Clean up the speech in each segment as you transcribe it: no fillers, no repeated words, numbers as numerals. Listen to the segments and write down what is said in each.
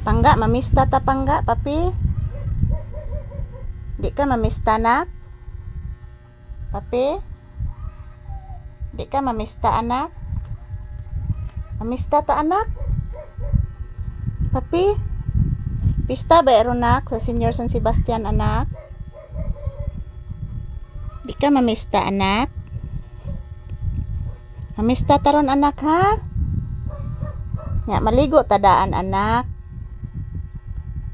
Pangga, mamista ta pangga, papi. Di ka mamista, anak? Papi? Di ka mamista, anak? Mamista ta, anak? Papi? Pista ba ero, nak, sa Senior San Sebastian, anak? Di ka mamista, anak? Mamista taron, anak, ha? Nya, maligo tadaan, anak.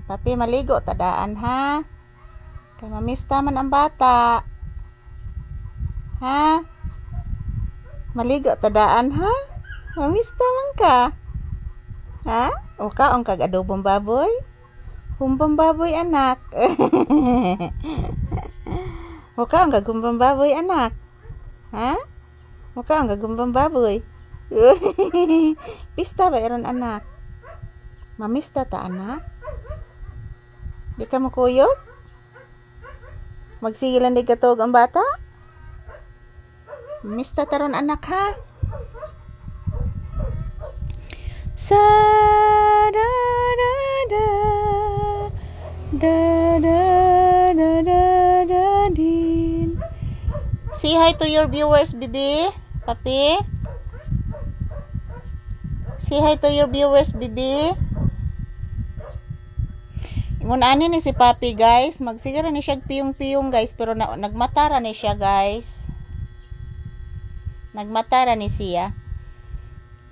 Papi, maligo tadaan, ha? Kay mamista man ang bata. Ha? Maligo tadaan, ha? Mamista man ka. Ha? O ka, ang kag-adobong baboy? Humbang baboy, anak. O ka, ang gagumbang baboy, anak. Ha? O ka, ang gagumbang baboy. Pista ba eron, anak? Mamista ta, anak? Di ka makuyog? Magsigilan di katog ang bata? Mamista taron, anak, ha? Sa da da da da da da da da din. Say hi to your viewers, bibi. Papi. Say hi to your viewers, bibi. Ingon ani ni si Papi, guys. Magsigara ni siya piyong-piyong, guys, pero nagmatara ni siya, guys. Nagmatara ni siya.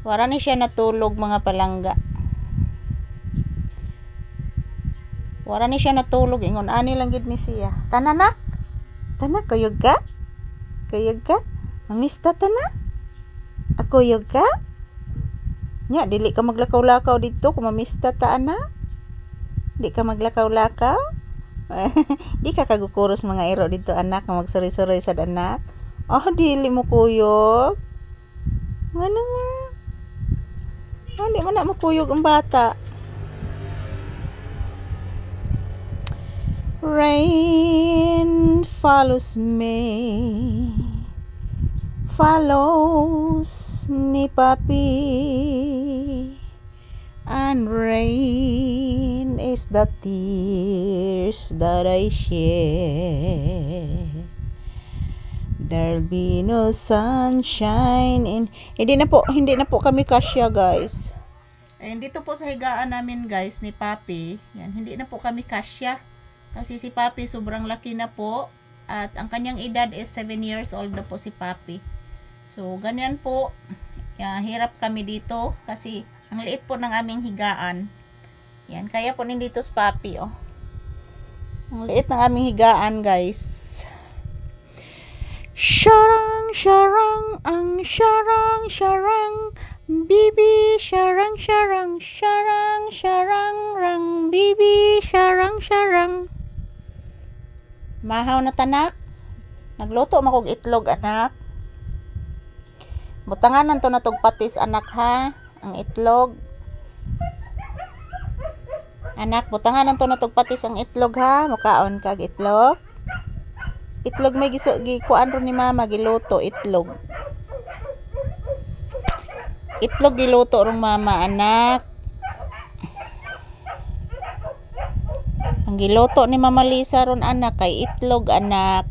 Wala ni siya natulog, mga palangga. Wala ni siya natulog. Ingon ani lang gid ni siya. Tana, nak? Tana, kuyog ka? Kuyog ka? Mamista tana? Ako yug ka? Nya, dili ka maglakaw-lakaw dito kung mamista ta, anak? Di ka maglakaw-lakaw? Di ka kagukuros mga iro dito, anak, na magsuri-suri sa anak? Oh, dili mo kuyog? Ano nga? Oh, di mo na makuyog ang bata. Rain follows me, follows ni Papi, and rain is the tears that I shed. There'll be no sunshine in... Hindi na po kami kasya, guys. Ayun, dito po sa higaan namin, guys, ni Papi. Yan, hindi na po kami kasya. Kasi si Papi sobrang laki na po. At ang kanyang edad is 7 years old na po si Papi. So, ganyan po. Yan, hirap kami dito. Kasi ang liit po ng aming higaan. Yan, kaya po nandito si Papi, oh. Ang liit ng aming higaan, guys. Syarang, syarang, ang syarang, syarang, bibi, syarang, syarang, syarang, syarang, rang, bibi, syarang, syarang. Mahaw na tanak. Nagluto makog itlog, anak. Butanganan to natog patis, anak, ha. Ang itlog. Anak, butanganan to natog patis ang itlog, ha. Mukaon kag itlog. Itlog may gikuan ron ni mama, giluto itlog. Itlog giluto ron mama, anak. Ang giluto ni Mama Lisa ron, anak, kay itlog, anak.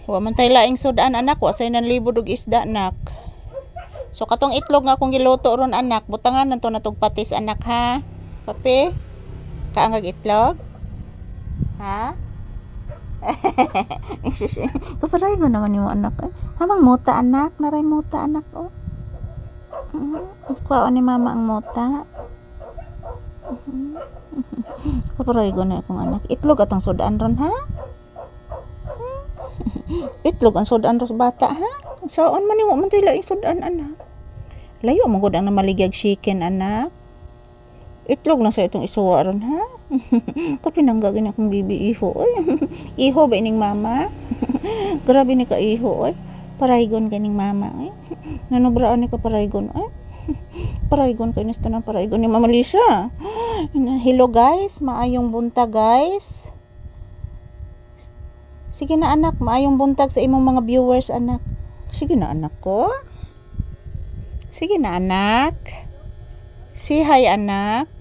Wa man tay laing sudan, anak, wa say nan libod og isda, anak. So katong itlog nga akong giluto ron, anak, butangan nanto natog patis, anak, ha. Papi, kaangag itlog, ha. Kaparay mo naman yung anak, eh. Hamang muta, anak, naray muta, anak, oh. Kuha ni mama ang muta. Kaparay ko na akong anak. Itlog atong sudan ron, ha. Itlog ang sudan ron sa bata, ha. Saan man yung man tayo laing sudan, anak. Layo mo gud ang namaligag chicken, anak. Itlog na sa itong isuwa ron, ha. Kapinanggagin akong bibi iho, oy. Iho ba ining mama? Grabe ni ka iho, oy. Paraygon kaning mama, oy. Nanubraan ni ka paraygon, oy. Paraygon ka nista ng paraygon ni Mama Lisa. Hello, guys. Maayong buntag, guys. Sige na, anak. Maayong buntag sa imong mga viewers, anak. Sige na, anak ko. Sige na, anak. Say hi, anak.